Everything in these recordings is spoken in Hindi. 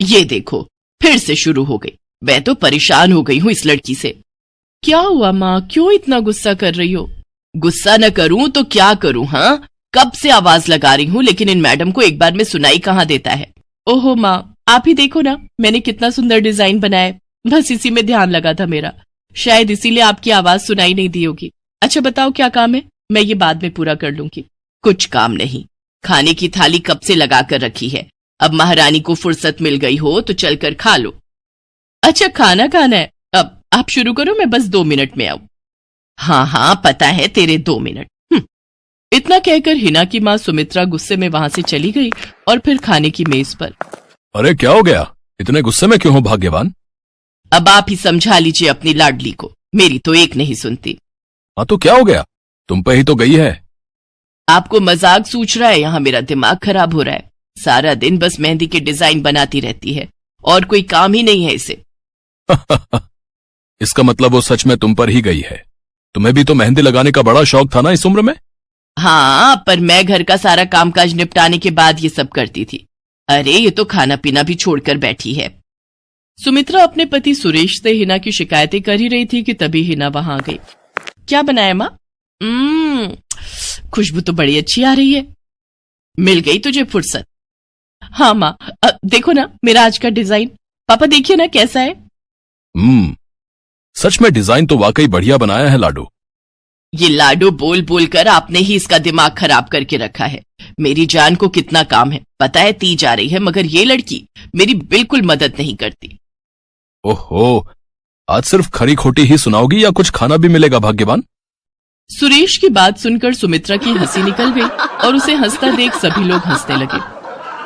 ये देखो फिर से शुरू हो गई। मैं तो परेशान हो गई हूँ इस लड़की से। क्या हुआ माँ, क्यों इतना गुस्सा कर रही हो? गुस्सा न करूं तो क्या करूं? हाँ, कब से आवाज लगा रही हूँ लेकिन इन मैडम को एक बार में सुनाई कहाँ देता है। ओहो माँ, आप ही देखो ना, मैंने कितना सुंदर डिजाइन बनाया है, बस इसी में ध्यान लगा था मेरा, शायद इसीलिए आपकी आवाज सुनाई नहीं दी होगी। अच्छा बताओ क्या काम है, मैं ये बाद में पूरा कर लूंगी। कुछ काम नहीं, खाने की थाली कब से लगा कर रखी है, अब महारानी को फुर्सत मिल गई हो तो चलकर खा लो। अच्छा खाना खाना है, अब आप शुरू करो, मैं बस 2 मिनट में आऊं। हाँ हाँ पता है तेरे 2 मिनट। इतना कहकर हिना की माँ सुमित्रा गुस्से में वहां से चली गई और फिर खाने की मेज पर। अरे क्या हो गया, इतने गुस्से में क्यों हो भाग्यवान? अब आप ही समझा लीजिए अपनी लाडली को, मेरी तो एक नहीं सुनती। हाँ तो क्या हो गया, तुम पे ही तो गई है। आपको मजाक सूझ रहा है? यहाँ मेरा दिमाग खराब हो रहा है, सारा दिन बस मेहंदी के डिजाइन बनाती रहती है और कोई काम ही नहीं है इसे। इसका मतलब वो सच में तुम पर ही गई है। तुम्हें भी तो मेहंदी लगाने का बड़ा शौक था ना इस उम्र में। हाँ, पर मैं घर का सारा कामकाज निपटाने के बाद ये सब करती थी। अरे ये तो खाना पीना भी छोड़कर बैठी है। सुमित्रा अपने पति सुरेश से हिना की शिकायतें कर ही रही थी कि तभी हिना वहां आ गई। क्या बनाया माँ? खुशबू तो बड़ी अच्छी आ रही है। मिल गई तुझे फुर्सत? हाँ माँ, देखो ना मेरा आज का डिजाइन, पापा देखिए ना कैसा है। सच में डिजाइन तो वाकई बढ़िया बनाया है लाडो। ये लाडो बोल बोल कर आपने ही इसका दिमाग खराब करके रखा है। मेरी जान को कितना काम है पता है, ती जा रही है, मगर ये लड़की मेरी बिल्कुल मदद नहीं करती। ओहो, आज सिर्फ खरी खोटी ही सुनाओगी या कुछ खाना भी मिलेगा भाग्यवान? सुरेश की बात सुनकर सुमित्रा की हंसी निकल गई और उसे हंसता देख सभी लोग हंसने लगे।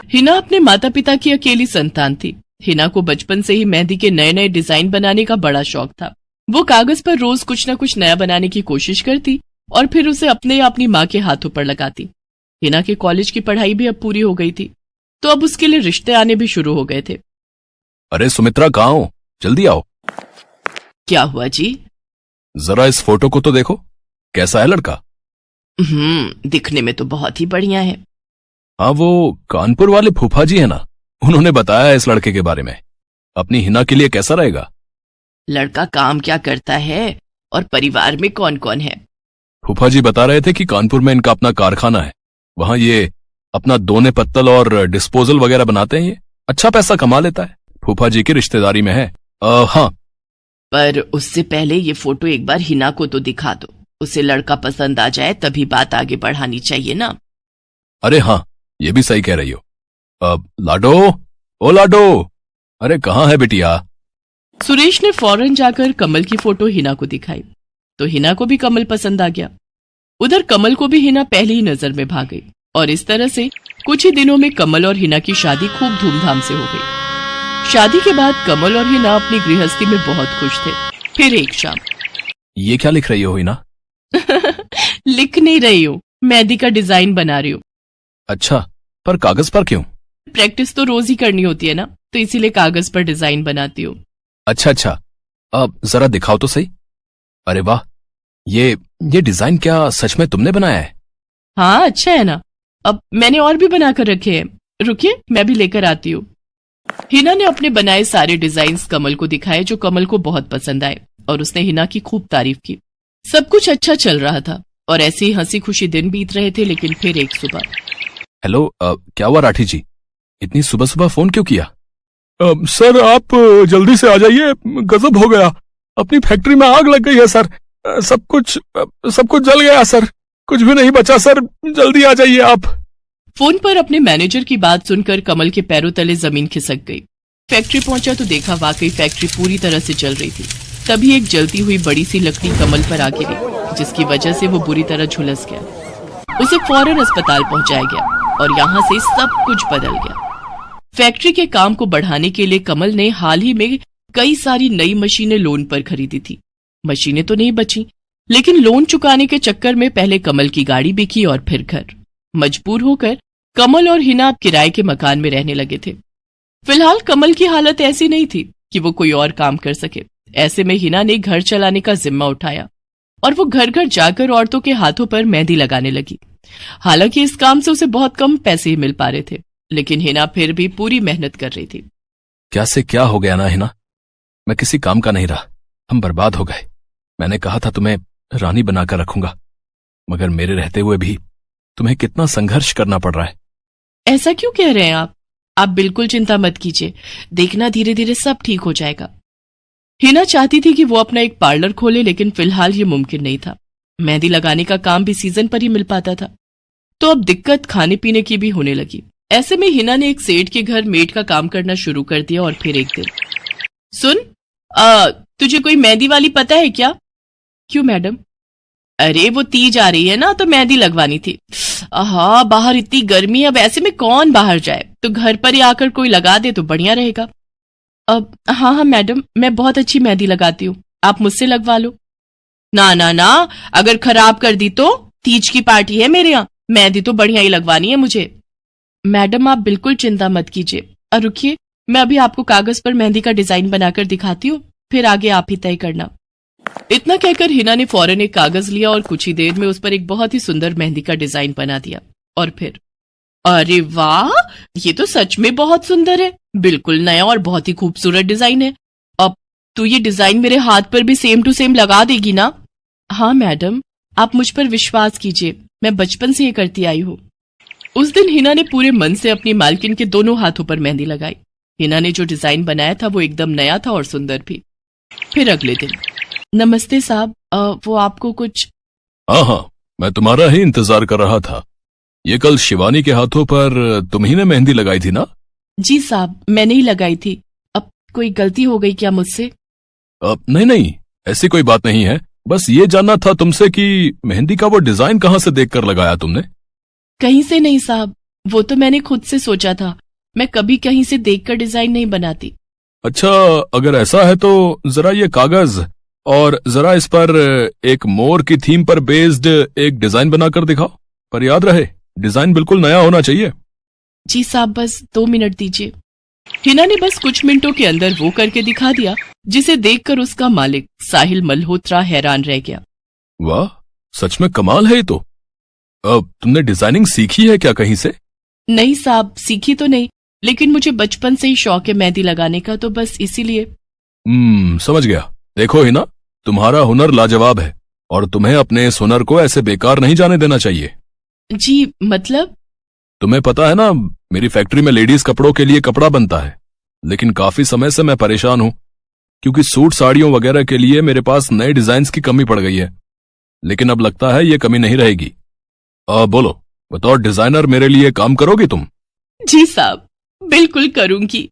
हिना अपने माता पिता की अकेली संतान थी। हिना को बचपन से ही मेहंदी के नए नए डिजाइन बनाने का बड़ा शौक था। वो कागज पर रोज कुछ न कुछ नया बनाने की कोशिश करती और फिर उसे अपने या अपनी माँ के हाथों पर लगाती। हिना के कॉलेज की पढ़ाई भी अब पूरी हो गई थी, तो अब उसके लिए रिश्ते आने भी शुरू हो गए थे। अरे सुमित्रा कहाँ हो, जल्दी आओ। क्या हुआ जी? जरा इस फोटो को तो देखो, कैसा है लड़का? दिखने में तो बहुत ही बढ़िया है। हाँ, वो कानपुर वाले फूफा जी है ना, उन्होंने बताया इस लड़के के बारे में। अपनी हिना के लिए कैसा रहेगा? लड़का काम क्या करता है और परिवार में कौन कौन है? फूफा जी बता रहे थे कि कानपुर में इनका अपना कारखाना है, वहां ये अपना दोने पत्तल और डिस्पोजल वगैरह बनाते हैं। ये अच्छा पैसा कमा लेता है, फूफा जी की रिश्तेदारी में है। हाँ, पर उससे पहले ये फोटो एक बार हिना को तो दिखा दो, उसे लड़का पसंद आ जाए तभी बात आगे बढ़ानी चाहिए ना। अरे हाँ, ये भी सही कह रही हो। लाडो, ओ लाडो, अरे कहाँ है बिटिया? सुरेश ने फौरन जाकर कमल की फोटो हिना को दिखाई तो हिना को भी कमल पसंद आ गया। उधर कमल को भी हिना पहली ही नजर में भा गई और इस तरह से कुछ ही दिनों में कमल और हिना की शादी खूब धूमधाम से हो गई। शादी के बाद कमल और हिना अपनी गृहस्थी में बहुत खुश थे। फिर एक शाम। ये क्या लिख रही हो हिना? लिख नहीं रही हूँ, मेहंदी का डिजाइन बना रही हूँ। अच्छा, पर कागज पर क्यों? प्रैक्टिस तो रोज ही करनी होती है ना, तो इसीलिए कागज पर डिजाइन बनाती हूँ। अच्छा, अब जरा दिखाओ तो सही। अरे वाह, ये डिजाइन क्या सच में तुमने बनाया है? हाँ अच्छा है ना, अब मैंने और भी बनाकर रखे हैं, रुकिए मैं भी लेकर आती हूँ। हिना ने अपने बनाए सारे डिजाइन्स कमल को दिखाए जो कमल को बहुत पसंद आए और उसने हिना की खूब तारीफ की। सब कुछ अच्छा चल रहा था और ऐसे ही हंसी खुशी दिन बीत रहे थे। लेकिन फिर एक सुबह। हेलो, क्या हुआ राठी जी, इतनी सुबह सुबह फोन क्यों किया? सर आप जल्दी से आ जाइए, गजब हो गया, अपनी फैक्ट्री में आग लग गई है सर, सब कुछ जल गया सर, कुछ भी नहीं बचा सर, जल्दी आ जाइए आप। फोन पर अपने मैनेजर की बात सुनकर कमल के पैरों तले जमीन खिसक गई। फैक्ट्री पहुंचा तो देखा वाकई फैक्ट्री पूरी तरह से जल रही थी। तभी एक जलती हुई बड़ी सी लकड़ी कमल पर आ गिरी, जिसकी वजह से वो बुरी तरह झुलस गया। उसे फौरन अस्पताल पहुंचाया गया और यहाँ से सब कुछ बदल गया। फैक्ट्री के काम को बढ़ाने के लिए कमल ने हाल ही में कई सारी नई मशीनें लोन पर खरीदी थी। मशीनें तो नहीं बची, लेकिन लोन चुकाने के चक्कर में पहले कमल की गाड़ी बिकी और फिर घर। मजबूर होकर कमल और हिना अब किराए के मकान में रहने लगे थे। फिलहाल कमल की हालत ऐसी नहीं थी कि वो कोई और काम कर सके। ऐसे में हिना ने घर चलाने का जिम्मा उठाया और वो घर घर जाकर औरतों के हाथों पर मेहंदी लगाने लगी। हालांकि इस काम से उसे बहुत कम पैसे ही मिल पा रहे थे, लेकिन हिना फिर भी पूरी मेहनत कर रही थी। क्या से क्या हो गया ना हिना, मैं किसी काम का नहीं रहा, हम बर्बाद हो गए। मैंने कहा था तुम्हें रानी बनाकर रखूंगा, मगर मेरे रहते हुए भी तुम्हें कितना संघर्ष करना पड़ रहा है। ऐसा क्यों कह रहे हैं आप बिल्कुल चिंता मत कीजिए, देखना धीरे धीरे सब ठीक हो जाएगा। हिना चाहती थी कि वो अपना एक पार्लर खोले, लेकिन फिलहाल ये मुमकिन नहीं था। मेहंदी लगाने का काम भी सीजन पर ही मिल पाता था, तो अब दिक्कत खाने पीने की भी होने लगी। ऐसे में हिना ने एक सेठ के घर मेड का काम करना शुरू कर दिया। और फिर एक दिन, सुन, तुझे कोई मेहंदी वाली पता है क्या? क्यों मैडम? अरे वो तीज आ रही है ना, तो मेहंदी लगवानी थी। हाँ, बाहर इतनी गर्मी है, अब ऐसे में कौन बाहर जाए, तो घर पर ही आकर कोई लगा दे तो बढ़िया रहेगा। अब हाँ मैडम, मैं बहुत अच्छी मेहंदी लगाती हूँ, आप मुझसे लगवा लो। ना ना ना, अगर खराब कर दी तो? तीज की पार्टी है मेरे यहाँ, मेहंदी तो बढ़िया ही लगवानी है मुझे। मैडम आप बिल्कुल चिंता मत कीजिए, और रुकिए, मैं अभी आपको कागज पर मेहंदी का डिजाइन बनाकर दिखाती हूँ, फिर आगे आप ही तय करना। इतना कहकर हिना ने फौरन एक कागज लिया और कुछ ही देर में उस पर एक बहुत ही सुंदर मेहंदी का डिजाइन बना दिया। और फिर, अरे वाह, ये तो सच में बहुत सुंदर है, बिल्कुल नया और बहुत ही खूबसूरत डिजाइन है। अब तू ये डिजाइन मेरे हाथ पर भी सेम टू सेम लगा देगी ना? हाँ मैडम, आप मुझ पर विश्वास कीजिए, मैं बचपन से ये करती आई हूँ। उस दिन हिना ने पूरे मन से अपनी मालकिन के दोनों हाथों पर मेहंदी लगाई। हिना ने जो डिजाइन बनाया था वो एकदम नया था और सुंदर भी। फिर अगले दिन, नमस्ते साहब, वो आपको कुछ? हाँ, मैं तुम्हारा ही इंतजार कर रहा था। ये कल शिवानी के हाथों पर तुम ही ने मेहंदी लगाई थी ना? जी साहब, मैंने ही लगाई थी। अब कोई गलती हो गई क्या मुझसे? नहीं, ऐसी कोई बात नहीं है, बस ये जानना था तुमसे कि मेहंदी का वो डिजाइन कहाँ से देखकर लगाया तुमने? कहीं से नहीं साहब, वो तो मैंने खुद से सोचा था, मैं कभी कहीं से देखकर डिजाइन नहीं बनाती। अच्छा, अगर ऐसा है तो जरा ये कागज और जरा इस पर एक मोर की थीम पर बेस्ड एक डिजाइन बनाकर दिखाओ, पर याद रहे डिजाइन बिल्कुल नया होना चाहिए। जी साहब, बस 2 मिनट दीजिए। हिना ने बस कुछ मिनटों के अंदर वो करके दिखा दिया, जिसे देखकर उसका मालिक साहिल मल्होत्रा हैरान रह गया। वाह, सच में कमाल है ये तो। अब तुमने डिजाइनिंग सीखी है क्या कहीं से? नहीं साहब, सीखी तो नहीं, लेकिन मुझे बचपन से ही शौक है मेहंदी लगाने का, तो बस इसीलिए। समझ गया। देखो हिना, तुम्हारा हुनर लाजवाब है और तुम्हें अपने इस हुनर को ऐसे बेकार नहीं जाने देना चाहिए। जी मतलब? तुम्हें पता है ना, मेरी फैक्ट्री में लेडीज कपड़ों के लिए कपड़ा बनता है, लेकिन काफी समय से मैं परेशान हूं क्योंकि सूट साड़ियों वगैरह के लिए मेरे पास नए डिजाइन की कमी पड़ गई है। लेकिन अब लगता है ये कमी नहीं रहेगी। बोलो, बतौर डिजाइनर मेरे लिए काम करोगी तुम? जी साहब, बिल्कुल करूंगी।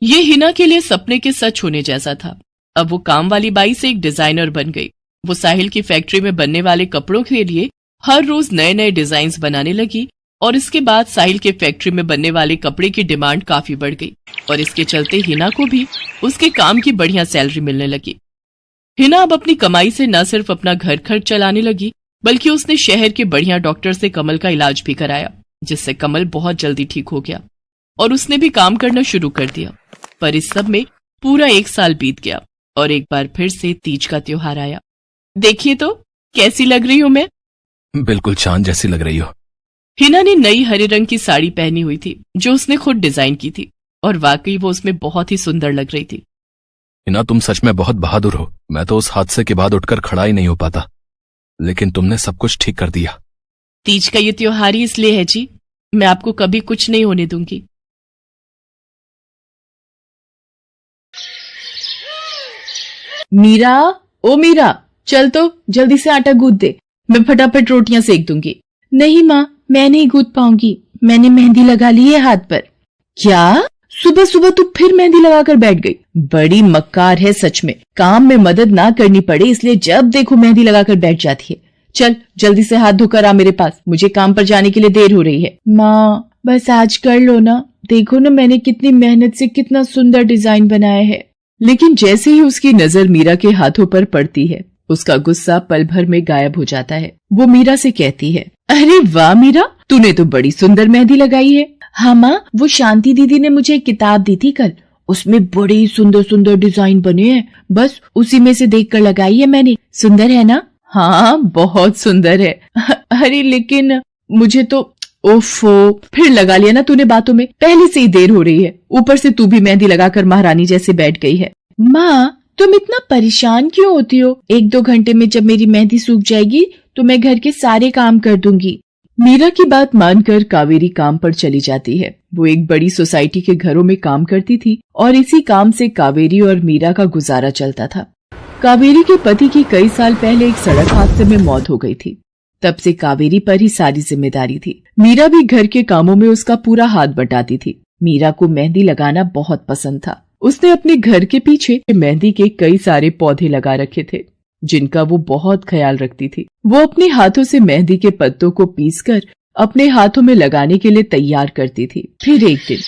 ये हिना के लिए सपने के सच होने जैसा था। अब वो काम वाली बाई से एक डिजाइनर बन गई। वो साहिल की फैक्ट्री में बनने वाले कपड़ों के लिए हर रोज नए नए डिजाइन बनाने लगी, और इसके बाद साहिल के फैक्ट्री में बनने वाले कपड़े की डिमांड काफी बढ़ गई, और इसके चलते हिना को भी उसके काम की बढ़िया सैलरी मिलने लगी। हिना अब अपनी कमाई से न सिर्फ अपना घर खर्च चलाने लगी, बल्कि उसने शहर के बढ़िया डॉक्टर से कमल का इलाज भी कराया, जिससे कमल बहुत जल्दी ठीक हो गया और उसने भी काम करना शुरू कर दिया। पर इस सब में पूरा 1 साल बीत गया और एक बार फिर से तीज का त्योहार आया। देखिए तो कैसी लग रही हूं मैं? बिल्कुल चांद जैसी लग रही हो। हिना ने नई हरे रंग की साड़ी पहनी हुई थी, जो उसने खुद डिजाइन की थी, और वाकई वो उसमें बहुत ही सुंदर लग रही थी। हिना, तुम सच में बहुत बहादुर हो। मैं तो उस हादसे के बाद उठकर खड़ा ही नहीं हो पाता, लेकिन तुमने सब कुछ ठीक कर दिया। तीज का ये त्योहार ही इसलिए है जी, मैं आपको कभी कुछ नहीं होने दूंगी। मीरा, ओ मीरा, चल तो जल्दी से आटा गूंथ दे, मैं फटाफट रोटियां सेक दूंगी। नहीं माँ, मैं नहीं गूंथ पाऊंगी, मैंने मेहंदी लगा ली है हाथ पर। क्या? सुबह सुबह तू फिर मेहंदी लगाकर बैठ गई? बड़ी मक्कार है सच में, काम में मदद ना करनी पड़े इसलिए जब देखो मेहंदी लगाकर बैठ जाती है। चल जल्दी से हाथ धोकर आ मेरे पास, मुझे काम पर जाने के लिए देर हो रही है। माँ बस आज कर लो ना, देखो ना मैंने कितनी मेहनत से कितना सुंदर डिजाइन बनाया है। लेकिन जैसे ही उसकी नजर मीरा के हाथों पर पड़ती है, उसका गुस्सा पल भर में गायब हो जाता है। वो मीरा से कहती है, अरे वाह मीरा, तूने तो बड़ी सुंदर मेहंदी लगाई है। हाँ माँ, वो शांति दीदी ने मुझे एक किताब दी थी कल, उसमें बड़े सुंदर सुंदर डिजाइन बने हैं, बस उसी में से देखकर लगाई है मैंने। सुंदर है ना? हाँ बहुत सुंदर है। अरे लेकिन मुझे तो ओफो, फिर लगा लिया ना तूने बातों में। पहले से ही देर हो रही है, ऊपर से तू भी मेहंदी लगाकर महारानी जैसे बैठ गई है। माँ, तुम इतना परेशान क्यों होती हो? 1-2 घंटे में जब मेरी मेहंदी सूख जाएगी तो मैं घर के सारे काम कर दूंगी। मीरा की बात मानकर कावेरी काम पर चली जाती है। वो एक बड़ी सोसाइटी के घरों में काम करती थी और इसी काम से कावेरी और मीरा का गुजारा चलता था। कावेरी के पति की कई साल पहले एक सड़क हादसे में मौत हो गई थी। तब से कावेरी पर ही सारी जिम्मेदारी थी। मीरा भी घर के कामों में उसका पूरा हाथ बटाती थी। मीरा को मेहंदी लगाना बहुत पसंद था। उसने अपने घर के पीछे मेहंदी के कई सारे पौधे लगा रखे थे, जिनका वो बहुत ख्याल रखती थी। वो अपने हाथों से मेहंदी के पत्तों को पीसकर अपने हाथों में लगाने के लिए तैयार करती थी। फिर एक दिन,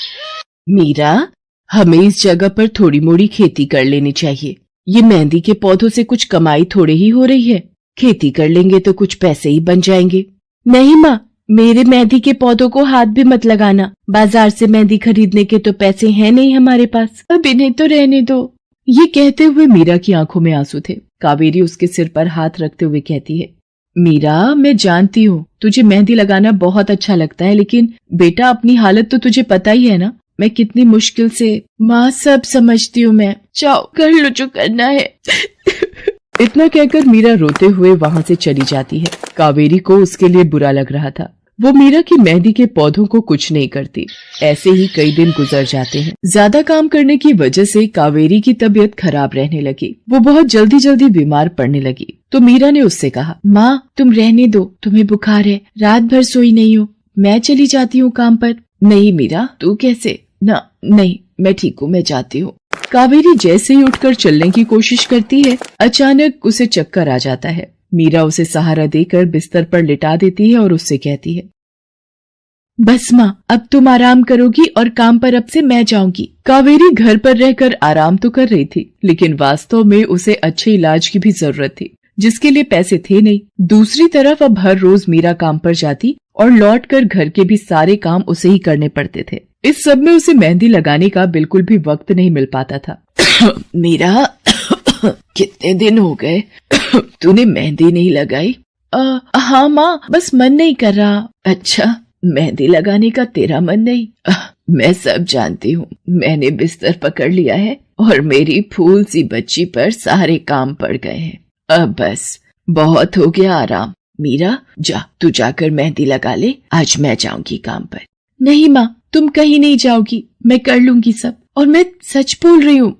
मीरा, हमें इस जगह पर थोड़ी मोड़ी खेती कर लेनी चाहिए। ये मेहंदी के पौधों से कुछ कमाई थोड़ी ही हो रही है। खेती कर लेंगे तो कुछ पैसे ही बन जाएंगे। नहीं माँ, मेरे मेहंदी के पौधों को हाथ भी मत लगाना। बाजार से मेहंदी खरीदने के तो पैसे हैं नहीं हमारे पास। अब इन्हें तो रहने दो। ये कहते हुए मीरा की आंखों में आंसू थे। कावेरी उसके सिर पर हाथ रखते हुए कहती है, मीरा, मैं जानती हूँ तुझे मेहंदी लगाना बहुत अच्छा लगता है, लेकिन बेटा अपनी हालत तो तुझे पता ही है ना। मैं कितनी मुश्किल से। माँ, सब समझती हूँ मैं। जाओ कर लो जो करना है। इतना कहकर मीरा रोते हुए वहाँ से चली जाती है। कावेरी को उसके लिए बुरा लग रहा था। वो मीरा की मेहंदी के पौधों को कुछ नहीं करती। ऐसे ही कई दिन गुजर जाते हैं। ज्यादा काम करने की वजह से कावेरी की तबीयत खराब रहने लगी। वो बहुत जल्दी जल्दी बीमार पड़ने लगी। तो मीरा ने उससे कहा, माँ, तुम रहने दो, तुम्हें बुखार है, रात भर सोई नहीं हो, मैं चली जाती हूँ काम पर। नहीं मीरा, तू कैसे? ना नहीं, मैं ठीक हूँ, मैं जाती हूँ। कावेरी जैसे ही उठकर चलने की कोशिश करती है, अचानक उसे चक्कर आ जाता है। मीरा उसे सहारा देकर बिस्तर पर लिटा देती है और उससे कहती है, बस माँ, अब तुम आराम करोगी और काम पर अब से मैं जाऊंगी। कावेरी घर पर रहकर आराम तो कर रही थी, लेकिन वास्तव में उसे अच्छे इलाज की भी जरूरत थी, जिसके लिए पैसे थे नहीं। दूसरी तरफ अब हर रोज मीरा काम पर जाती और लौटकर घर के भी सारे काम उसे ही करने पड़ते थे। इस सब में उसे मेहंदी लगाने का बिल्कुल भी वक्त नहीं मिल पाता था। मीरा, कितने दिन हो गए तूने मेहंदी नहीं लगाई? हाँ माँ, बस मन नहीं कर रहा। अच्छा, मेहंदी लगाने का तेरा मन नहीं? मैं सब जानती हूँ। मैंने बिस्तर पकड़ लिया है और मेरी फूल सी बच्ची पर सारे काम पड़ गए हैं। अब बस बहुत हो गया आराम। मीरा, जा, तू जाकर मेहंदी लगा ले, आज मैं जाऊंगी काम पर। नहीं माँ, तुम कहीं नहीं जाओगी, मैं कर लूंगी सब। और मैं सच बोल रही हूँ,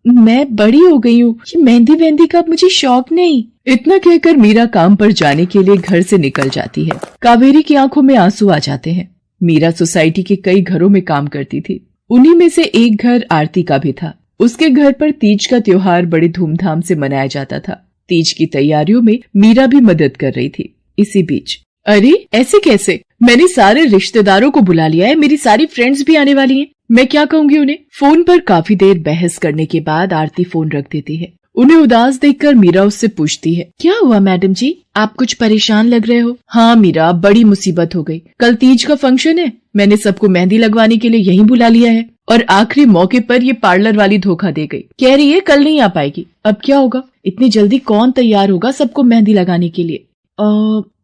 मैं बड़ी हो गई हूँ, ये मेहंदी वेहंदी का मुझे शौक नहीं। इतना कहकर मीरा काम पर जाने के लिए घर से निकल जाती है। कावेरी की आंखों में आंसू आ जाते हैं। मीरा सोसाइटी के कई घरों में काम करती थी। उन्हीं में से एक घर आरती का भी था। उसके घर पर तीज का त्योहार बड़े धूमधाम से मनाया जाता था। तीज की तैयारियों में मीरा भी मदद कर रही थी। इसी बीच, अरे ऐसे कैसे? मैंने सारे रिश्तेदारों को बुला लिया है, मेरी सारी फ्रेंड्स भी आने वाली हैं। मैं क्या कहूँगी उन्हें? फोन पर काफी देर बहस करने के बाद आरती फोन रख देती है। उन्हें उदास देखकर मीरा उससे पूछती है, क्या हुआ मैडम जी, आप कुछ परेशान लग रहे हो? हाँ मीरा, बड़ी मुसीबत हो गई। कल तीज का फंक्शन है, मैंने सबको मेहंदी लगवाने के लिए यहीं बुला लिया है और आखिरी मौके पर ये पार्लर वाली धोखा दे गई। कह रही है कल नहीं आ पाएगी। अब क्या होगा? इतनी जल्दी कौन तैयार होगा सबको मेहंदी लगाने के लिए?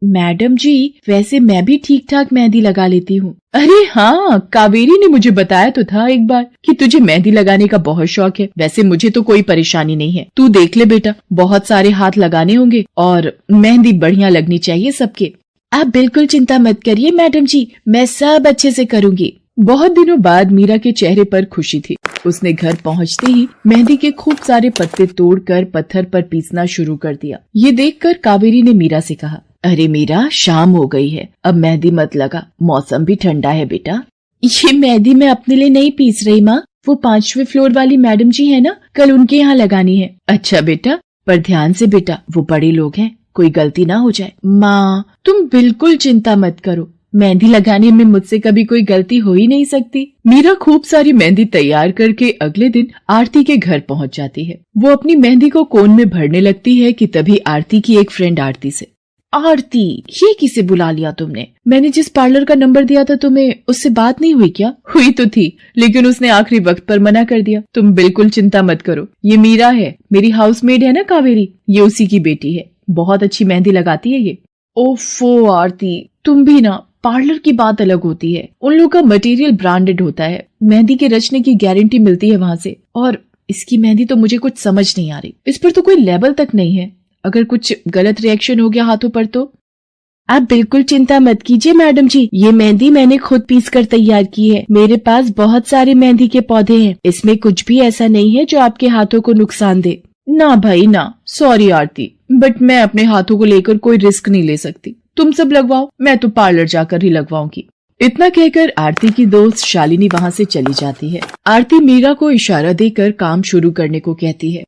मैडम जी, वैसे मैं भी ठीक ठाक मेहंदी लगा लेती हूँ। अरे हाँ, कावेरी ने मुझे बताया तो था एक बार कि तुझे मेहंदी लगाने का बहुत शौक है। वैसे मुझे तो कोई परेशानी नहीं है। तू देख ले बेटा, बहुत सारे हाथ लगाने होंगे और मेहंदी बढ़िया लगनी चाहिए सबके। आप बिल्कुल चिंता मत करिए मैडम जी, मैं सब अच्छे से करूँगी। बहुत दिनों बाद मीरा के चेहरे पर खुशी थी। उसने घर पहुंचते ही मेहंदी के खूब सारे पत्ते तोड़कर पत्थर पर पीसना शुरू कर दिया। ये देखकर कावेरी ने मीरा से कहा, अरे मीरा, शाम हो गई है, अब मेहंदी मत लगा, मौसम भी ठंडा है बेटा। ये मेहंदी मैं अपने लिए नहीं पीस रही माँ, वो 5वें फ्लोर वाली मैडम जी है ना, कल उनके यहाँ लगानी है। अच्छा बेटा, पर ध्यान से बेटा, वो बड़े लोग हैं, कोई गलती ना हो जाए। माँ, तुम बिल्कुल चिंता मत करो, मेहंदी लगाने में मुझसे कभी कोई गलती हो ही नहीं सकती। मीरा खूब सारी मेहंदी तैयार करके अगले दिन आरती के घर पहुंच जाती है। वो अपनी मेहंदी को कोन में भरने लगती है कि तभी आरती की एक फ्रेंड आरती से, आरती, ये किसे बुला लिया तुमने? मैंने जिस पार्लर का नंबर दिया था तुम्हें, उससे बात नहीं हुई क्या? हुई तो थी, लेकिन उसने आखिरी वक्त पर मना कर दिया। तुम बिल्कुल चिंता मत करो, ये मीरा है, मेरी हाउसमेड है ना कावेरी, ये उसी की बेटी है। बहुत अच्छी मेहंदी लगाती है ये। ओफो आरती, तुम भी ना, पार्लर की बात अलग होती है, उन लोगों का मटेरियल ब्रांडेड होता है, मेहंदी के रचने की गारंटी मिलती है वहां से। और इसकी मेहंदी तो मुझे कुछ समझ नहीं आ रही, इस पर तो कोई लेबल तक नहीं है। अगर कुछ गलत रिएक्शन हो गया हाथों पर तो। आप बिल्कुल चिंता मत कीजिए मैडम जी, ये मेहंदी मैंने खुद पीस कर तैयार की है। मेरे पास बहुत सारे मेहंदी के पौधे हैं, इसमें कुछ भी ऐसा नहीं है जो आपके हाथों को नुकसान दे। ना भाई ना, सॉरी आरती, बट मैं अपने हाथों को लेकर कोई रिस्क नहीं ले सकती। तुम सब लगवाओ, मैं तो पार्लर जाकर ही लगवाऊंगी। इतना कहकर आरती की दोस्त शालिनी वहां से चली जाती है। आरती मीरा को इशारा देकर काम शुरू करने को कहती है।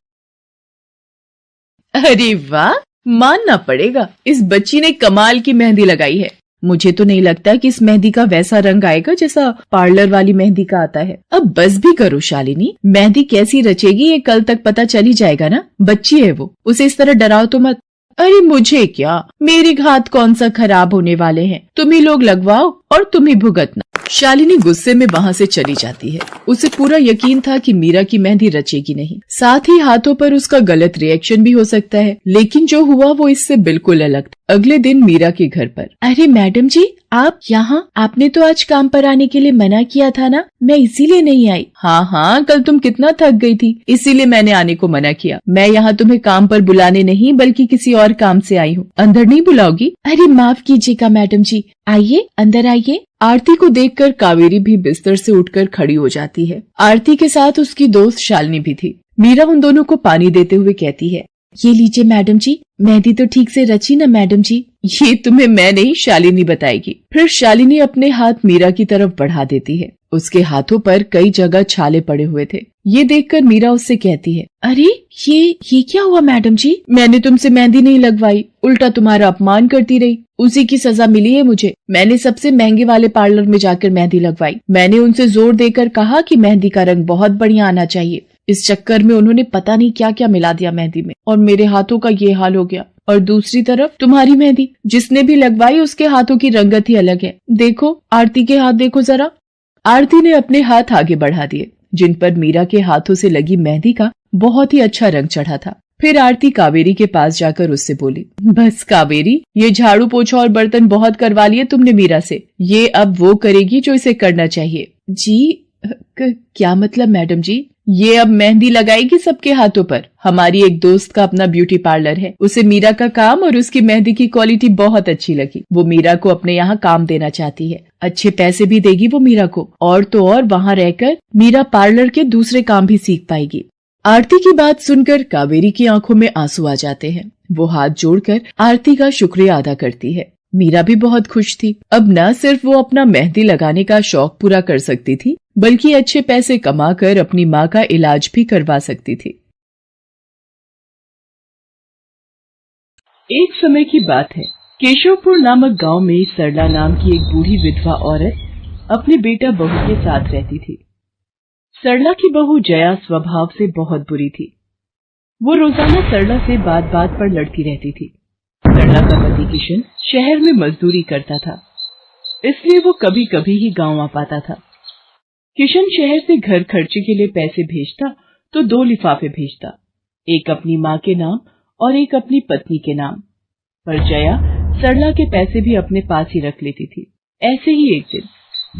अरे वाह, मानना पड़ेगा, इस बच्ची ने कमाल की मेहंदी लगाई है। मुझे तो नहीं लगता कि इस मेहंदी का वैसा रंग आएगा जैसा पार्लर वाली मेहंदी का आता है। अब बस भी करो शालिनी, मेहंदी कैसी रचेगी ये कल तक पता चल ही जाएगा ना। बच्ची है वो, उसे इस तरह डराओ तो मत। अरे मुझे क्या, मेरे हाथ कौन सा खराब होने वाले हैं, तुम ही लोग लगवाओ और तुम ही भुगतना। शालिनी गुस्से में वहां से चली जाती है। उसे पूरा यकीन था कि मीरा की मेहंदी रचेगी नहीं, साथ ही हाथों पर उसका गलत रिएक्शन भी हो सकता है, लेकिन जो हुआ वो इससे बिल्कुल अलग था। अगले दिन मीरा के घर पर। अरे मैडम जी, आप यहाँ? आपने तो आज काम पर आने के लिए मना किया था ना, मैं इसीलिए नहीं आई। हाँ हाँ, कल तुम कितना थक गई थी, इसीलिए मैंने आने को मना किया। मैं यहाँ तुम्हें काम पर बुलाने नहीं बल्कि किसी और काम से आई हूँ। अंदर नहीं बुलाओगी? अरे माफ कीजिएगा मैडम जी, आइए अंदर आइए। आरती को देखकर कावेरी भी बिस्तर से उठकर खड़ी हो जाती है। आरती के साथ उसकी दोस्त शालिनी भी थी। मीरा उन दोनों को पानी देते हुए कहती है, ये लीजिए मैडम जी, मेहंदी तो ठीक से रची ना मैडम जी? ये तुम्हें मैं नहीं, शालिनी बताएगी। फिर शालिनी अपने हाथ मीरा की तरफ बढ़ा देती है। उसके हाथों पर कई जगह छाले पड़े हुए थे। ये देखकर मीरा उससे कहती है, अरे ये क्या हुआ मैडम जी? मैंने तुमसे मेहंदी नहीं लगवाई, उल्टा तुम्हारा अपमान करती रही, उसी की सजा मिली है मुझे। मैंने सबसे महंगे वाले पार्लर में जाकर मेहंदी लगवाई। मैंने उनसे जोर देकर कहा कि मेहंदी का रंग बहुत बढ़िया आना चाहिए। इस चक्कर में उन्होंने पता नहीं क्या क्या मिला दिया मेहंदी में, और मेरे हाथों का ये हाल हो गया। और दूसरी तरफ तुम्हारी मेहंदी, जिसने भी लगवाई उसके हाथों की रंगत ही अलग है। देखो आरती के हाथ देखो जरा। आरती ने अपने हाथ आगे बढ़ा दिए, जिन पर मीरा के हाथों से लगी मेहंदी का बहुत ही अच्छा रंग चढ़ा था। फिर आरती कावेरी के पास जाकर उससे बोली, बस कावेरी, ये झाड़ू पोछा और बर्तन बहुत करवा लिए तुमने मीरा से, ये अब वो करेगी जो इसे करना चाहिए। जी क्या मतलब मैडम जी? ये अब मेहंदी लगाएगी सबके हाथों पर। हमारी एक दोस्त का अपना ब्यूटी पार्लर है, उसे मीरा का काम और उसकी मेहंदी की क्वालिटी बहुत अच्छी लगी। वो मीरा को अपने यहाँ काम देना चाहती है, अच्छे पैसे भी देगी वो मीरा को, और तो और वहाँ रहकर मीरा पार्लर के दूसरे काम भी सीख पाएगी। आरती की बात सुनकर कावेरी की आंखों में आंसू आ जाते हैं। वो हाथ जोड़कर आरती का शुक्रिया अदा करती है। मीरा भी बहुत खुश थी। अब न सिर्फ वो अपना मेहंदी लगाने का शौक पूरा कर सकती थी, बल्कि अच्छे पैसे कमाकर अपनी माँ का इलाज भी करवा सकती थी। एक समय की बात है, केशवपुर नामक गांव में सरला नाम की एक बूढ़ी विधवा औरत अपने बेटा बहू के साथ रहती थी। सरला की बहू जया स्वभाव से बहुत बुरी थी। वो रोजाना सरला से बात बात पर लड़ती रहती थी। सरला का पति किशन शहर में मजदूरी करता था, इसलिए वो कभी कभी ही गांव आ पाता था। किशन शहर से घर खर्चे के लिए पैसे भेजता तो 2 लिफाफे भेजता, एक अपनी माँ के नाम और एक अपनी पत्नी के नाम। पर जया सरला के पैसे भी अपने पास ही रख लेती थी। ऐसे ही एक दिन,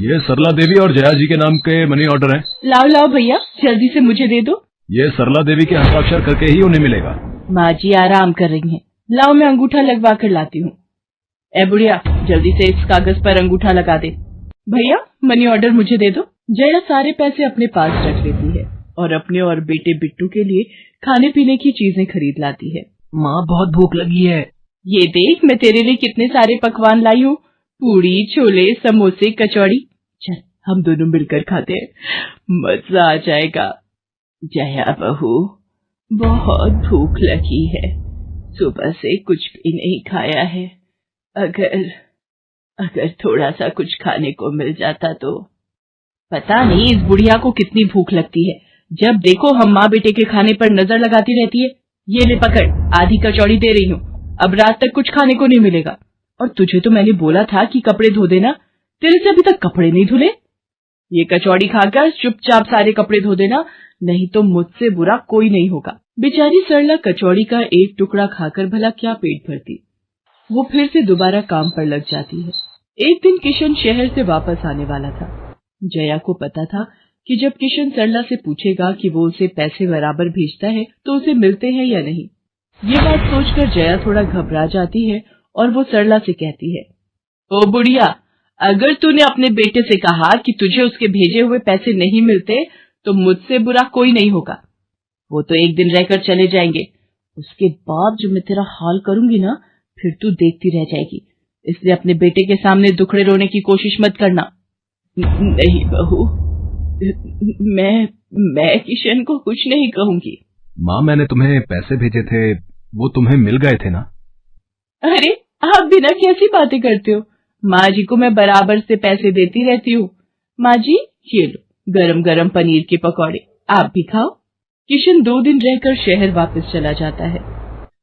ये सरला देवी और जया जी के नाम के मनी ऑर्डर हैं। लाओ लाओ भैया, जल्दी से मुझे दे दो। ये सरला देवी के हस्ताक्षर करके ही उन्हें मिलेगा। माँ जी आराम कर रही हैं, लाओ मैं अंगूठा लगवा कर लाती हूँ। ए बुढ़िया, जल्दी से इस कागज पर अंगूठा लगा दे। भैया मनी ऑर्डर मुझे दे दो। जया सारे पैसे अपने पास रख लेती है और अपने और बेटे बिट्टू के लिए खाने पीने की चीजें खरीद लाती है। माँ बहुत भूख लगी है। ये देख, मैं तेरे लिए कितने सारे पकवान लाई हूँ, पूड़ी, छोले, समोसे, कचौड़ी। चल हम दोनों मिलकर खाते हैं, मजा आ जाएगा। जया बहू, बहुत भूख लगी है, सुबह से कुछ भी नहीं खाया है। अगर थोड़ा सा कुछ खाने को मिल जाता तो। पता नहीं इस बुढ़िया को कितनी भूख लगती है, जब देखो हम माँ बेटे के खाने पर नजर लगाती रहती है। ये ले पकड़, आधी कचौड़ी दे रही हूँ, अब रात तक कुछ खाने को नहीं मिलेगा। और तुझे तो मैंने बोला था कि कपड़े धो देना, तेरे से अभी तक कपड़े नहीं धुले। ये कचौड़ी खाकर चुपचाप सारे कपड़े धो देना, नहीं तो मुझसे बुरा कोई नहीं होगा। बेचारी सरला कचौड़ी का एक टुकड़ा खाकर भला क्या पेट भरती। वो फिर से दोबारा काम पर लग जाती है। एक दिन किशन शहर से वापस आने वाला था। जया को पता था कि जब किशन सरला से पूछेगा कि वो उसे पैसे बराबर भेजता है तो उसे मिलते हैं या नहीं। ये बात सोचकर जया थोड़ा घबरा जाती है और वो सरला से कहती है, ओ बुढ़िया, अगर तूने अपने बेटे से कहा कि तुझे उसके भेजे हुए पैसे नहीं मिलते तो मुझसे बुरा कोई नहीं होगा। वो तो एक दिन रहकर चले जाएंगे, उसके बाद जो मैं तेरा हाल करूंगी ना, फिर तू देखती रह जाएगी। इसलिए अपने बेटे के सामने दुखड़े रोने की कोशिश मत करना। नहीं बहू, मैं किशन को कुछ नहीं कहूंगी। माँ, मैंने तुम्हें पैसे भेजे थे, वो तुम्हें मिल गए थे ना? अरे आप बिना कैसी बातें करते हो? माँ जी को मैं बराबर से पैसे देती रहती हूँ। माँ जी, ये लो गरम गरम पनीर के पकौड़े, आप भी खाओ। किशन 2 दिन रहकर शहर वापस चला जाता है।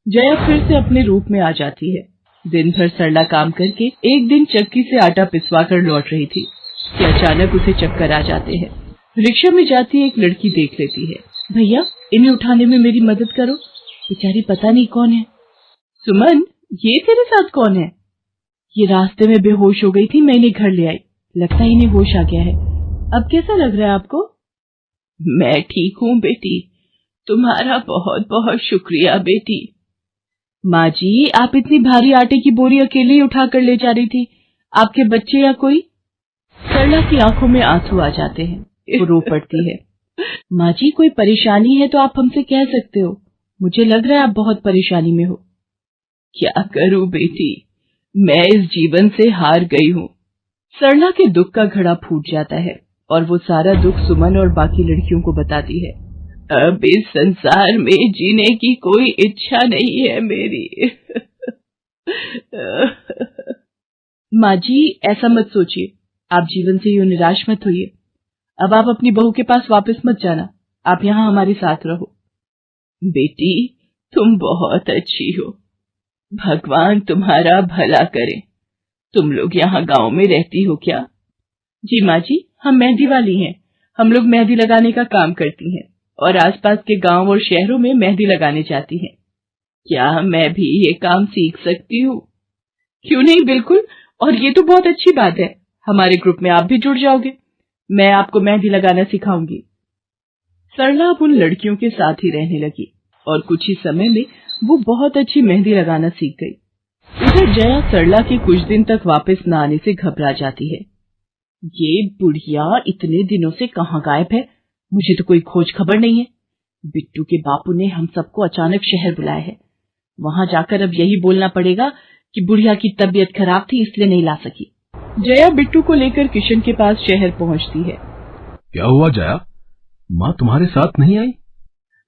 जया फिर से अपने रूप में आ जाती है। दिन भर सरला काम करके एक दिन चक्की से आटा पिसवा कर लौट रही थी कि अचानक उसे चक्कर आ जाते हैं। रिक्शा में जाती एक लड़की देख लेती है। भैया, इन्हें उठाने में मेरी मदद करो, बेचारी पता नहीं कौन है। सुमन, ये तेरे साथ कौन है? ये रास्ते में बेहोश हो गई थी, मैं इन्हें घर ले आई, लगता है इन्हें होश आ गया है। अब कैसा लग रहा है आपको? मैं ठीक हूँ बेटी, तुम्हारा बहुत बहुत शुक्रिया बेटी। माँ जी, आप इतनी भारी आटे की बोरी अकेले ही उठा कर ले जा रही थी, आपके बच्चे या कोई? सरला की आंखों में आंसू आ जाते हैं, वो रो पड़ती है। माँ जी, कोई परेशानी है तो आप हमसे कह सकते हो, मुझे लग रहा है आप बहुत परेशानी में हो। क्या करूं बेटी, मैं इस जीवन से हार गई हूँ। सरला के दुख का घड़ा फूट जाता है और वो सारा दुख सुमन और बाकी लड़कियों को बताती है। अब इस संसार में जीने की कोई इच्छा नहीं है मेरी। माँ जी, ऐसा मत सोचिए, आप जीवन से यूं निराश मत होइए। अब आप अपनी बहू के पास वापस मत जाना, आप यहाँ हमारे साथ रहो। बेटी, तुम बहुत अच्छी हो, भगवान तुम्हारा भला करे। तुम लोग यहाँ गांव में रहती हो क्या? जी माँ जी, हम मेहंदी वाली हैं, हम लोग मेहंदी लगाने का काम करती हैं और आसपास के गांव और शहरों में मेहंदी लगाने जाती हैं। क्या मैं भी ये काम सीख सकती हूँ? क्यों नहीं, बिल्कुल, और ये तो बहुत अच्छी बात है, हमारे ग्रुप में आप भी जुड़ जाओगे, मैं आपको मेहंदी लगाना सिखाऊंगी। सरला अब उन लड़कियों के साथ ही रहने लगी और कुछ ही समय में वो बहुत अच्छी मेहंदी लगाना सीख गई। इधर जया सरला के कुछ दिन तक वापस न आने से घबरा जाती है। ये बुढ़िया इतने दिनों से कहाँ गायब है, मुझे तो कोई खोज खबर नहीं है। बिट्टू के बापू ने हम सबको अचानक शहर बुलाया है, वहां जाकर अब यही बोलना पड़ेगा कि बुढ़िया की तबीयत खराब थी इसलिए नहीं ला सकी। जया बिट्टू को लेकर किशन के पास शहर पहुंचती है। क्या हुआ जया, माँ तुम्हारे साथ नहीं आई?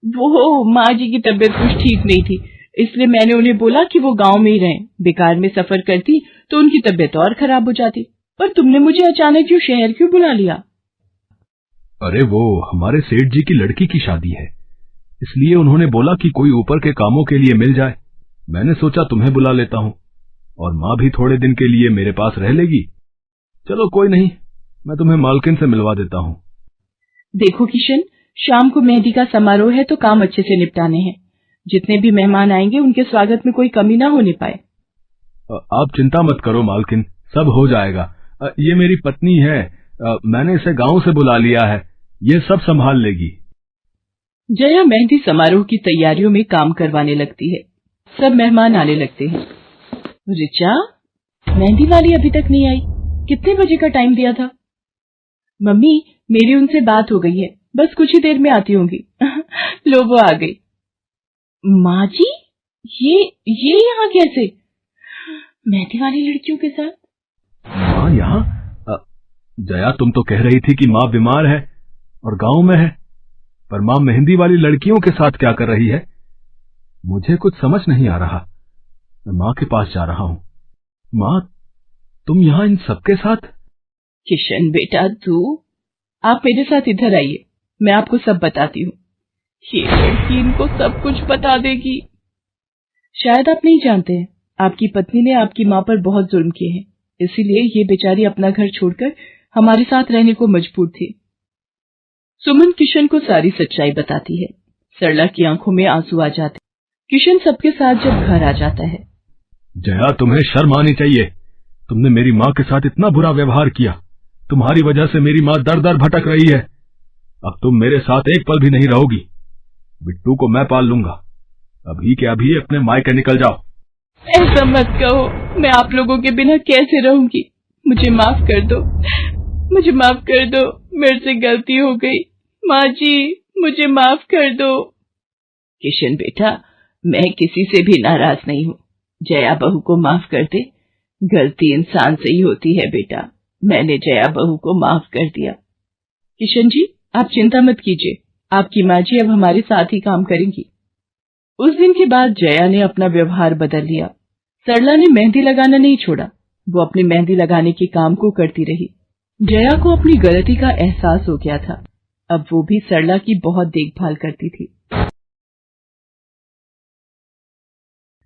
वो माँ जी की तबीयत कुछ ठीक नहीं थी, इसलिए मैंने उन्हें बोला कि वो गांव में ही रहें, बेकार में सफर करती तो उनकी तबीयत और खराब हो जाती। पर तुमने मुझे अचानक क्यों शहर क्यों बुला लिया? अरे वो हमारे सेठ जी की लड़की की शादी है, इसलिए उन्होंने बोला कि कोई ऊपर के कामों के लिए मिल जाए। मैंने सोचा तुम्हें बुला लेता हूँ, और माँ भी थोड़े दिन के लिए मेरे पास रह लेगी। चलो कोई नहीं, मैं तुम्हें मालकिन से मिलवा देता हूँ। देखो किशन, शाम को मेहंदी का समारोह है तो काम अच्छे से निपटाने हैं, जितने भी मेहमान आएंगे उनके स्वागत में कोई कमी ना होने पाए। आप चिंता मत करो मालकिन, सब हो जाएगा। ये मेरी पत्नी है, मैंने इसे गांव से बुला लिया है, ये सब संभाल लेगी। जया मेहंदी समारोह की तैयारियों में काम करवाने लगती है, सब मेहमान आने लगते हैं। रिचा, मेहंदी वाली अभी तक नहीं आई, कितने बजे का टाइम दिया था? मम्मी, मेरी उनसे बात हो गई है, बस कुछ ही देर में आती होंगी। लो वो आ गई। माँ जी, ये यहाँ कैसे? मेहंदी वाली लड़कियों के साथ? माँ यहाँ? जया, तुम तो कह रही थी कि माँ बीमार है और गांव में है, पर माँ मेहंदी वाली लड़कियों के साथ क्या कर रही है? मुझे कुछ समझ नहीं आ रहा। मैं माँ के पास जा रहा हूँ। माँ, तुम यहाँ इन सबके साथ? किशन बेटा, आप मेरे साथ इधर आइए, मैं आपको सब बताती हूँ। ये लड़की इनको सब कुछ बता देगी। शायद आप नहीं जानते हैं, आपकी पत्नी ने आपकी माँ पर बहुत जुल्म किए हैं, इसीलिए ये बेचारी अपना घर छोड़कर हमारे साथ रहने को मजबूर थी। सुमन किशन को सारी सच्चाई बताती है। सरला की आंखों में आंसू आ जाते। किशन सबके साथ जब घर आ जाता है। जया, तुम्हें शर्म आनी चाहिए, तुमने मेरी माँ के साथ इतना बुरा व्यवहार किया। तुम्हारी वजह से मेरी माँ दर दर भटक रही है। अब तुम मेरे साथ एक पल भी नहीं रहोगी। बिट्टू को मैं पाल लूंगा। अभी के अभी अपने मायके निकल जाओ। ऐसा मत कहो, मैं आप लोगों के बिना कैसे रहूंगी। मुझे माफ कर दो, मुझे माफ कर दो, मेरे से गलती हो गई। माँ जी, मुझे माफ कर दो। किशन बेटा, मैं किसी से भी नाराज नहीं हूँ। जया बहू को माफ कर दे। गलती इंसान से ही होती है बेटा। मैंने जया बहू को माफ कर दिया। किशन जी, आप चिंता मत कीजिए, आपकी माँ जी अब हमारे साथ ही काम करेंगी। उस दिन के बाद जया ने अपना व्यवहार बदल लिया। सरला ने मेहंदी लगाना नहीं छोड़ा। वो अपनी मेहंदी लगाने के काम को करती रही। जया को अपनी गलती का एहसास हो गया था। अब वो भी सरला की बहुत देखभाल करती थी।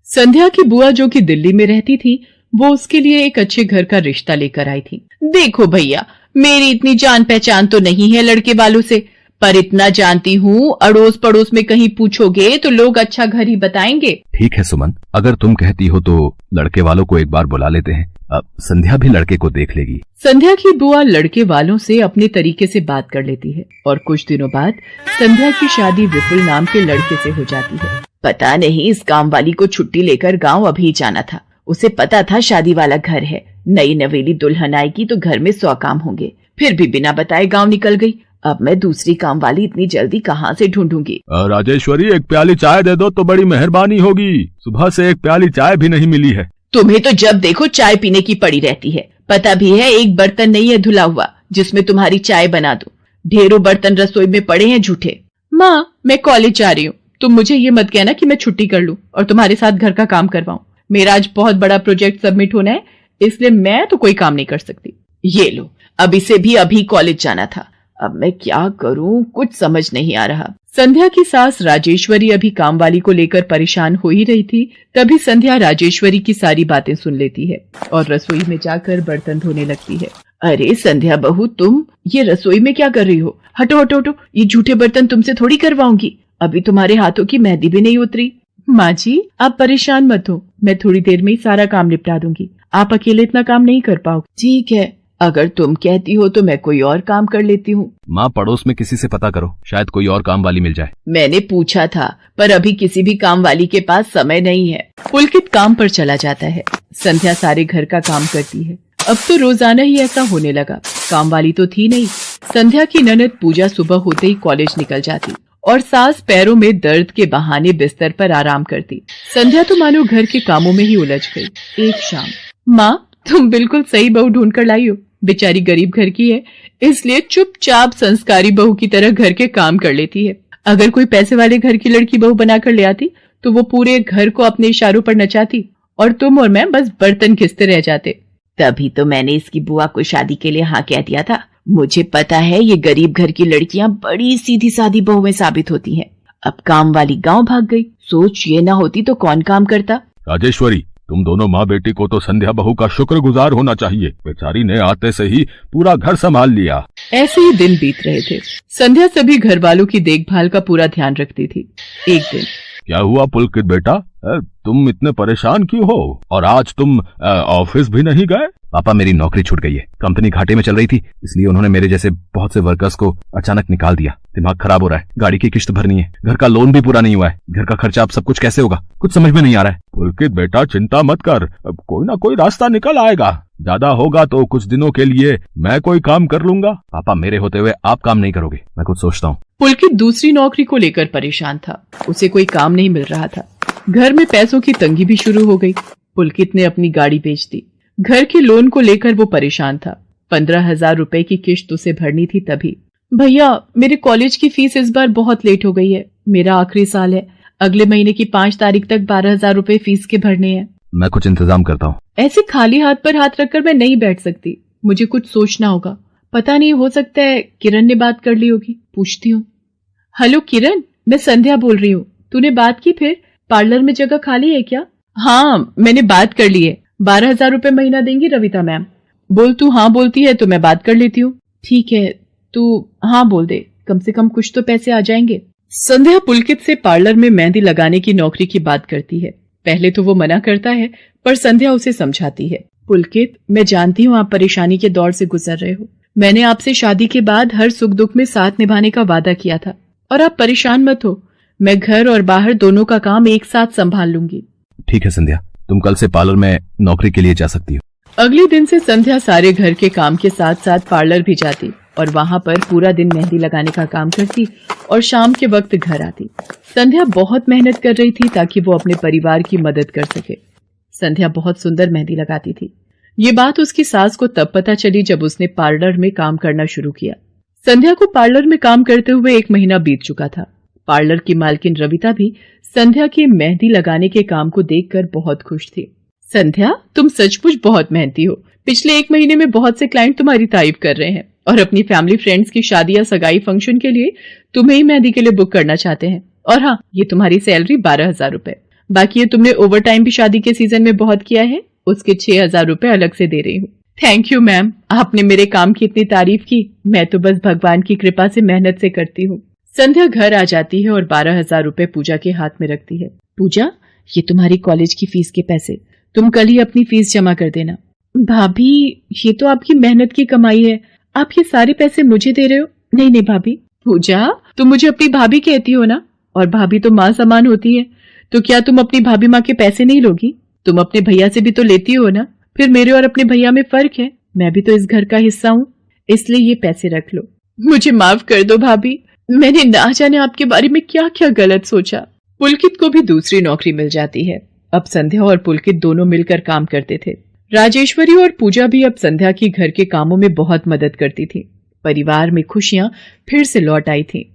संध्या की बुआ, जो कि दिल्ली में रहती थी, वो उसके लिए एक अच्छे घर का रिश्ता लेकर आई थी। देखो भैया, मेरी इतनी जान पहचान तो नहीं है लड़के वालों से, पर इतना जानती हूँ, अड़ोस पड़ोस में कहीं पूछोगे तो लोग अच्छा घर ही बताएंगे। ठीक है सुमन, अगर तुम कहती हो तो लड़के वालों को एक बार बुला लेते हैं। अब संध्या भी लड़के को देख लेगी। संध्या की बुआ लड़के वालों से अपने तरीके से बात कर लेती है और कुछ दिनों बाद संध्या की शादी विपुल नाम के लड़के से हो जाती है। पता नहीं इस काम वाली को छुट्टी लेकर गांव अभी जाना था। उसे पता था शादी वाला घर है, नई नवेली दुल्हन आएगी तो घर में 100 काम होंगे, फिर भी बिना बताए गांव निकल गई। अब मैं दूसरी काम वाली इतनी जल्दी कहाँ से ढूंढूंगी। राजेश्वरी, एक प्याली चाय दे दो तो बड़ी मेहरबानी होगी। सुबह से एक प्याली चाय भी नहीं मिली है। तुम्हें तो जब देखो चाय पीने की पड़ी रहती है। पता भी है एक बर्तन नहीं है धुला हुआ जिसमें तुम्हारी चाय बना दो। ढेरों बर्तन रसोई में पड़े हैं झूठे। माँ, मैं कॉलेज जा रही हूँ, तुम मुझे ये मत कहना कि मैं छुट्टी कर लूँ और तुम्हारे साथ घर का काम करवाऊँ। मेरा आज बहुत बड़ा प्रोजेक्ट सबमिट होना है, इसलिए मैं तो कोई काम नहीं कर सकती। ये लो, अब इसे भी अभी कॉलेज जाना था। अब मैं क्या करूं, कुछ समझ नहीं आ रहा। संध्या की सास राजेश्वरी अभी काम वाली को लेकर परेशान हो ही रही थी। तभी संध्या राजेश्वरी की सारी बातें सुन लेती है और रसोई में जाकर बर्तन धोने लगती है। अरे संध्या बहू, तुम ये रसोई में क्या कर रही हो? हटो हटो हटो, ये झूठे बर्तन तुमसे थोड़ी करवाऊंगी। अभी तुम्हारे हाथों की मेहंदी भी नहीं उतरी। माँ जी, आप परेशान मत हो, मैं थोड़ी देर में ही सारा काम निपटा दूंगी। आप अकेले इतना काम नहीं कर पाओगे। ठीक है, अगर तुम कहती हो तो मैं कोई और काम कर लेती हूँ। माँ, पड़ोस में किसी से पता करो, शायद कोई और काम वाली मिल जाए। मैंने पूछा था, पर अभी किसी भी काम वाली के पास समय नहीं है। पुलकित काम पर चला जाता है। संध्या सारे घर का काम करती है। अब तो रोजाना ही ऐसा होने लगा। काम वाली तो थी नहीं। संध्या की ननद पूजा सुबह होते ही कॉलेज निकल जाती और सास पैरों में दर्द के बहाने बिस्तर पर आराम करती। संध्या तो मानो घर के कामों में ही उलझ गई। एक शाम, माँ, तुम बिल्कुल सही बहू ढूंढ कर लाई हो। बेचारी गरीब घर की है, इसलिए चुपचाप संस्कारी बहू की तरह घर के काम कर लेती है। अगर कोई पैसे वाले घर की लड़की बहू बनाकर ले आती तो वो पूरे घर को अपने इशारों पर नचाती और तुम और मैं बस बर्तन घिसते रह जाते। तभी तो मैंने इसकी बुआ को शादी के लिए हाँ कह दिया था। मुझे पता है ये गरीब घर की लड़कियां बड़ी सीधी सादी बहुएं साबित होती हैं। अब काम वाली गांव भाग गई। सोच ये ना होती तो कौन काम करता। राजेश्वरी, तुम दोनों माँ बेटी को तो संध्या बहू का शुक्रगुजार होना चाहिए। बेचारी ने आते से ही पूरा घर संभाल लिया। ऐसे ही दिन बीत रहे थे। संध्या सभी घर वालों की देखभाल का पूरा ध्यान रखती थी। एक दिन, क्या हुआ पुलकित बेटा, तुम इतने परेशान क्यों हो? और आज तुम ऑफिस भी नहीं गए? पापा, मेरी नौकरी छूट गई है। कंपनी घाटे में चल रही थी, इसलिए उन्होंने मेरे जैसे बहुत से वर्कर्स को अचानक निकाल दिया। दिमाग खराब हो रहा है, गाड़ी की किश्त भरनी है, घर का लोन भी पूरा नहीं हुआ है। घर का खर्चा अब सब कुछ कैसे होगा, कुछ समझ में नहीं आ रहा है। पुलकित बेटा, चिंता मत कर, अब कोई ना कोई रास्ता निकल आएगा। ज्यादा होगा तो कुछ दिनों के लिए मैं कोई काम कर लूंगा। पापा, मेरे होते हुए आप काम नहीं करोगे, मैं कुछ सोचता हूँ। पुलकित दूसरी नौकरी को लेकर परेशान था। उसे कोई काम नहीं मिल रहा था। घर में पैसों की तंगी भी शुरू हो गई। पुलकित ने अपनी गाड़ी बेच दी। घर के लोन को लेकर वो परेशान था। 15,000 रुपए की किश्त उसे भरनी थी। तभी, भैया, मेरे कॉलेज की फीस इस बार बहुत लेट हो गई है। मेरा आखिरी साल है। अगले महीने की 5 तारीख तक 12,000 रुपए फीस के भरने हैं। मैं कुछ इंतजाम करता हूँ। ऐसे खाली हाथ पर हाथ रखकर मैं नहीं बैठ सकती। मुझे कुछ सोचना होगा। पता नहीं, हो सकता है किरण ने बात कर ली होगी। पूछती हूँ। हेलो किरण, मैं संध्या बोल रही हूँ। तूने बात की? फिर पार्लर में जगह खाली है क्या? हाँ, मैंने बात कर ली है। 12,000 रुपए महीना देंगी रविता मैम। बोल, तू हाँ बोलती है तो मैं बात कर लेती हूँ। ठीक है, तू हाँ बोल दे, कम से कम कुछ तो पैसे आ जाएंगे। संध्या पुलकित से पार्लर में मेहंदी लगाने की नौकरी की बात करती है। पहले तो वो मना करता है, पर संध्या उसे समझाती है। पुलकित, मैं जानती हूँ आप परेशानी के दौर से गुजर रहे हो। मैंने आपसे शादी के बाद हर सुख दुख में साथ निभाने का वादा किया था और आप परेशान मत हो, मैं घर और बाहर दोनों का काम एक साथ संभाल लूंगी। ठीक है संध्या, तुम कल से पार्लर में नौकरी के लिए जा सकती हो। अगले दिन से संध्या सारे घर के काम के साथ साथ पार्लर भी जाती और वहां पर पूरा दिन मेहंदी लगाने का काम करती और शाम के वक्त घर आती। संध्या बहुत मेहनत कर रही थी ताकि वो अपने परिवार की मदद कर सके। संध्या बहुत सुंदर मेहंदी लगाती थी। ये बात उसकी सास को तब पता चली जब उसने पार्लर में काम करना शुरू किया। संध्या को पार्लर में काम करते हुए 1 महीना बीत चुका था। पार्लर की मालकिन रविता भी संध्या के मेहंदी लगाने के काम को देखकर बहुत खुश थी। संध्या, तुम सचमुच बहुत मेहनती हो। पिछले 1 महीने में बहुत से क्लाइंट तुम्हारी तारीफ कर रहे हैं और अपनी फैमिली फ्रेंड्स की शादी या सगाई फंक्शन के लिए तुम्हें ही मेहंदी के लिए बुक करना चाहते हैं। और हाँ, ये तुम्हारी सैलरी 12,000 रुपए। बाकी ये तुमने ओवर टाइम भी शादी के सीजन में बहुत किया है, उसके 6,000 रुपए अलग से दे रही हूँ। थैंक यू मैम, आपने मेरे काम की इतनी तारीफ की। मैं तो बस भगवान की कृपा से मेहनत से करती हूँ। संध्या घर आ जाती है और 12,000 रुपए पूजा के हाथ में रखती है। पूजा, ये तुम्हारी कॉलेज की फीस के पैसे, तुम कल ही अपनी फीस जमा कर देना। भाभी, ये तो आपकी मेहनत की कमाई है, आप ये सारे पैसे मुझे दे रहे हो? नहीं नहीं भाभी। पूजा, तुम मुझे अपनी भाभी कहती हो ना, और भाभी तो माँ समान होती है, तो क्या तुम अपनी भाभी माँ के पैसे नहीं लोगी? तुम अपने भैया से भी तो लेती हो ना। फिर मेरे और अपने भैया में फर्क है, मैं भी तो इस घर का हिस्सा हूँ, इसलिए ये पैसे रख लो। मुझे माफ कर दो भाभी, मैंने ना जाने आपके बारे में क्या क्या गलत सोचा। पुलकित को भी दूसरी नौकरी मिल जाती है। अब संध्या और पुलकित दोनों मिलकर काम करते थे। राजेश्वरी और पूजा भी अब संध्या की घर के कामों में बहुत मदद करती थी। परिवार में खुशियां फिर से लौट आई थी।